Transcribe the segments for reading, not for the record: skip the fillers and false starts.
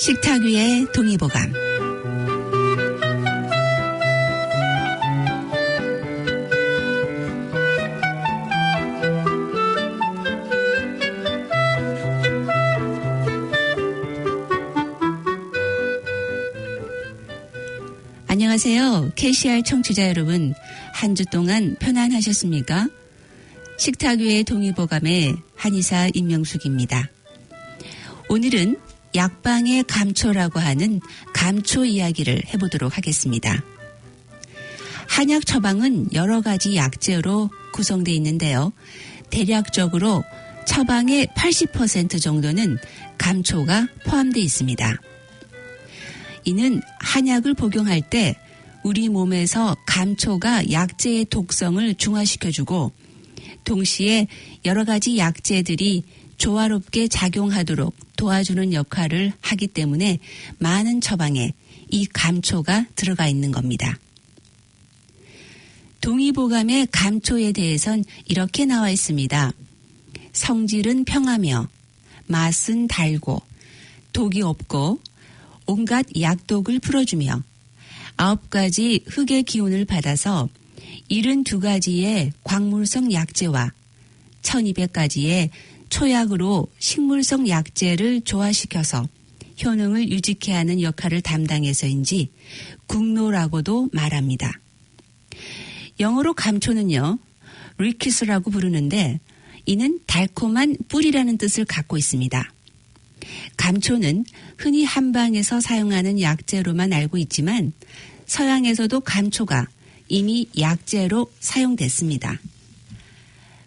식탁 위의 동의보감. 안녕하세요. KCR 청취자 여러분, 한 주 동안 편안하셨습니까? 식탁 위의 동의보감의 한의사 임명숙입니다. 오늘은 약방의 감초라고 하는 감초 이야기를 해보도록 하겠습니다. 한약 처방은 여러 가지 약재로 구성되어 있는데요. 대략적으로 처방의 80% 정도는 감초가 포함되어 있습니다. 이는 한약을 복용할 때 우리 몸에서 감초가 약재의 독성을 중화시켜주고 동시에 여러 가지 약재들이 조화롭게 작용하도록 도와주는 역할을 하기 때문에 많은 처방에 이 감초가 들어가 있는 겁니다. 동의보감의 감초에 대해선 이렇게 나와 있습니다. 성질은 평하며 맛은 달고 독이 없고 온갖 약독을 풀어주며 9가지 흙의 기운을 받아서 72가지의 광물성 약재와 1200가지의 초약으로 식물성 약재를 조화시켜서 효능을 유지케 하는 역할을 담당해서인지 국노라고도 말합니다. 영어로 감초는요, 리키스라고 부르는데 이는 달콤한 뿌리라는 뜻을 갖고 있습니다. 감초는 흔히 한방에서 사용하는 약재로만 알고 있지만 서양에서도 감초가 이미 약재로 사용됐습니다.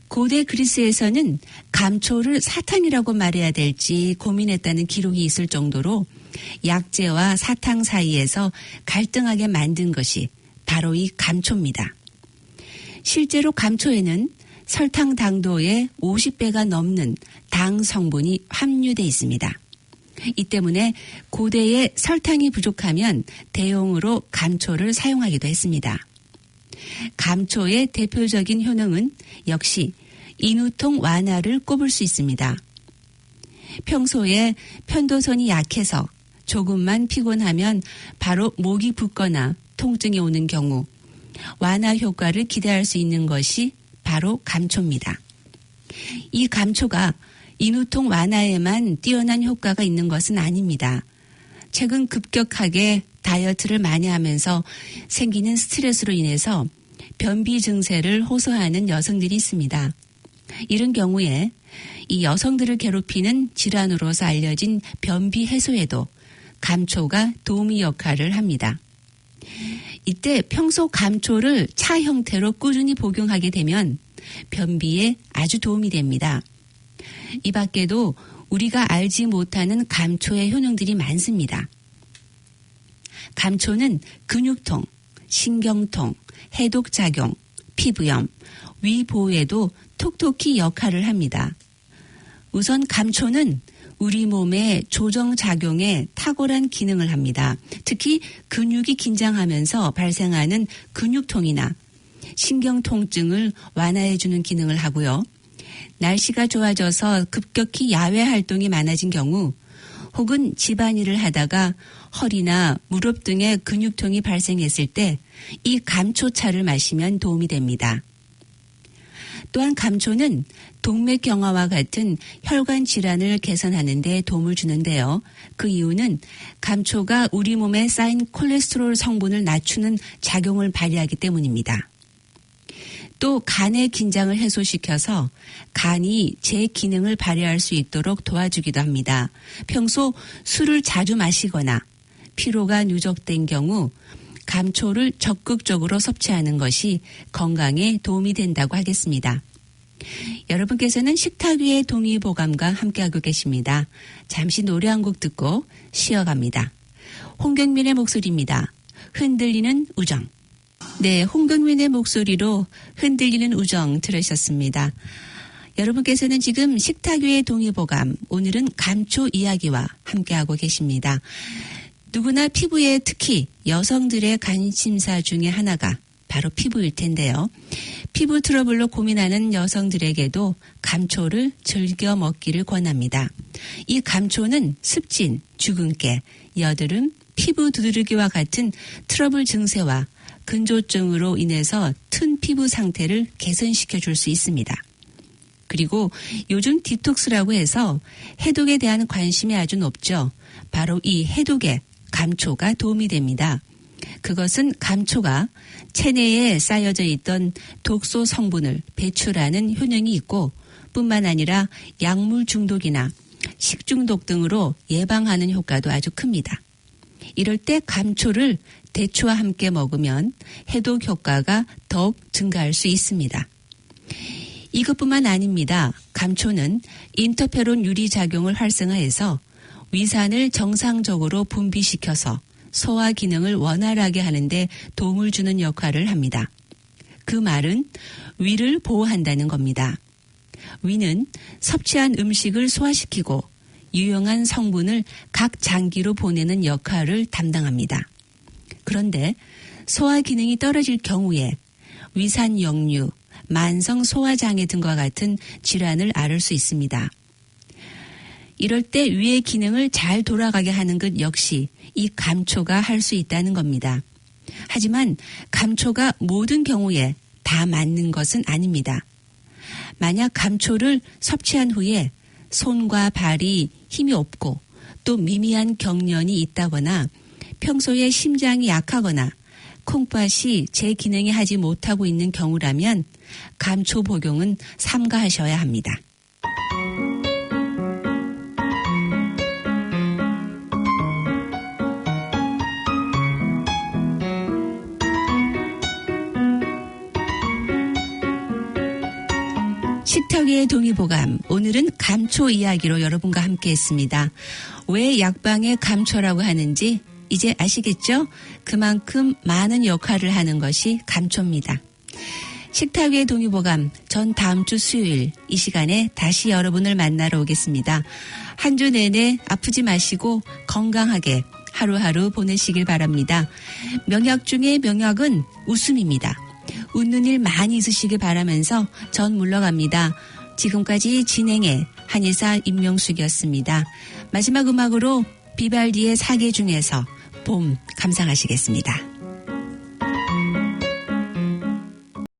고대 그리스에서는 감초를 사탕이라고 말해야 될지 고민했다는 기록이 있을 정도로 약재와 사탕 사이에서 갈등하게 만든 것이 바로 이 감초입니다. 실제로 감초에는 설탕 당도의 50배가 넘는 당 성분이 함유되어 있습니다. 이 때문에 고대에 설탕이 부족하면 대용으로 감초를 사용하기도 했습니다. 감초의 대표적인 효능은 역시 인후통 완화를 꼽을 수 있습니다. 평소에 편도선이 약해서 조금만 피곤하면 바로 목이 붓거나 통증이 오는 경우 완화 효과를 기대할 수 있는 것이 바로 감초입니다. 이 감초가 인후통 완화에만 뛰어난 효과가 있는 것은 아닙니다. 최근 급격하게 다이어트를 많이 하면서 생기는 스트레스로 인해서 변비 증세를 호소하는 여성들이 있습니다. 이런 경우에 이 여성들을 괴롭히는 질환으로서 알려진 변비 해소에도 감초가 도우미 역할을 합니다. 이때 평소 감초를 차 형태로 꾸준히 복용하게 되면 변비에 아주 도움이 됩니다. 이 밖에도 우리가 알지 못하는 감초의 효능들이 많습니다. 감초는 근육통, 신경통, 해독작용, 피부염, 위보호에도 톡톡히 역할을 합니다. 우선 감초는 우리 몸의 조정작용에 탁월한 기능을 합니다. 특히 근육이 긴장하면서 발생하는 근육통이나 신경통증을 완화해주는 기능을 하고요. 날씨가 좋아져서 급격히 야외 활동이 많아진 경우 혹은 집안일을 하다가 허리나 무릎 등의 근육통이 발생했을 때 이 감초차를 마시면 도움이 됩니다. 또한 감초는 동맥 경화와 같은 혈관 질환을 개선하는 데 도움을 주는데요. 그 이유는 감초가 우리 몸에 쌓인 콜레스테롤 성분을 낮추는 작용을 발휘하기 때문입니다. 또 간의 긴장을 해소시켜서 간이 제 기능을 발휘할 수 있도록 도와주기도 합니다. 평소 술을 자주 마시거나 피로가 누적된 경우 감초를 적극적으로 섭취하는 것이 건강에 도움이 된다고 하겠습니다. 여러분께서는 식탁 위의 동의보감과 함께하고 계십니다. 잠시 노래 한 곡 듣고 쉬어갑니다. 홍경민의 목소리입니다. 흔들리는 우정. 네, 홍경민의 목소리로 흔들리는 우정 들으셨습니다. 여러분께서는 지금 식탁 위의 동의보감, 오늘은 감초 이야기와 함께하고 계십니다. 누구나 피부에 특히 여성들의 관심사 중에 하나가 바로 피부일 텐데요. 피부 트러블로 고민하는 여성들에게도 감초를 즐겨 먹기를 권합니다. 이 감초는 습진, 주근깨, 여드름, 피부 두드러기와 같은 트러블 증세와 근조증으로 인해서 튼 피부 상태를 개선시켜 줄 수 있습니다. 그리고 요즘 디톡스라고 해서 해독에 대한 관심이 아주 높죠. 바로 이 해독에 감초가 도움이 됩니다. 그것은 감초가 체내에 쌓여져 있던 독소 성분을 배출하는 효능이 있고 뿐만 아니라 약물 중독이나 식중독 등으로 예방하는 효과도 아주 큽니다. 이럴 때 감초를 대추와 함께 먹으면 해독 효과가 더욱 증가할 수 있습니다. 이것뿐만 아닙니다. 감초는 인터페론 유리 작용을 활성화해서 위산을 정상적으로 분비시켜서 소화 기능을 원활하게 하는데 도움을 주는 역할을 합니다. 그 말은 위를 보호한다는 겁니다. 위는 섭취한 음식을 소화시키고 유용한 성분을 각 장기로 보내는 역할을 담당합니다. 그런데 소화 기능이 떨어질 경우에 위산 역류, 만성 소화장애 등과 같은 질환을 앓을 수 있습니다. 이럴 때 위의 기능을 잘 돌아가게 하는 것 역시 이 감초가 할 수 있다는 겁니다. 하지만 감초가 모든 경우에 다 맞는 것은 아닙니다. 만약 감초를 섭취한 후에 손과 발이 힘이 없고 또 미미한 경련이 있다거나 평소에 심장이 약하거나 콩팥이 제 기능이 하지 못하고 있는 경우라면 감초 복용은 삼가하셔야 합니다. 식탁 위의 동의보감, 오늘은 감초 이야기로 여러분과 함께했습니다. 왜 약방에 감초라고 하는지 이제 아시겠죠? 그만큼 많은 역할을 하는 것이 감초입니다. 식탁 위의 동의보감, 전 다음 주 수요일 이 시간에 다시 여러분을 만나러 오겠습니다. 한 주 내내 아프지 마시고 건강하게 하루하루 보내시길 바랍니다. 명약 중에 명약은 웃음입니다. 웃는 일 많이 있으시길 바라면서 전 물러갑니다. 지금까지 진행의 한의사 임명숙이었습니다. 마지막 음악으로 비발디의 사계 중에서 봄 감상하시겠습니다.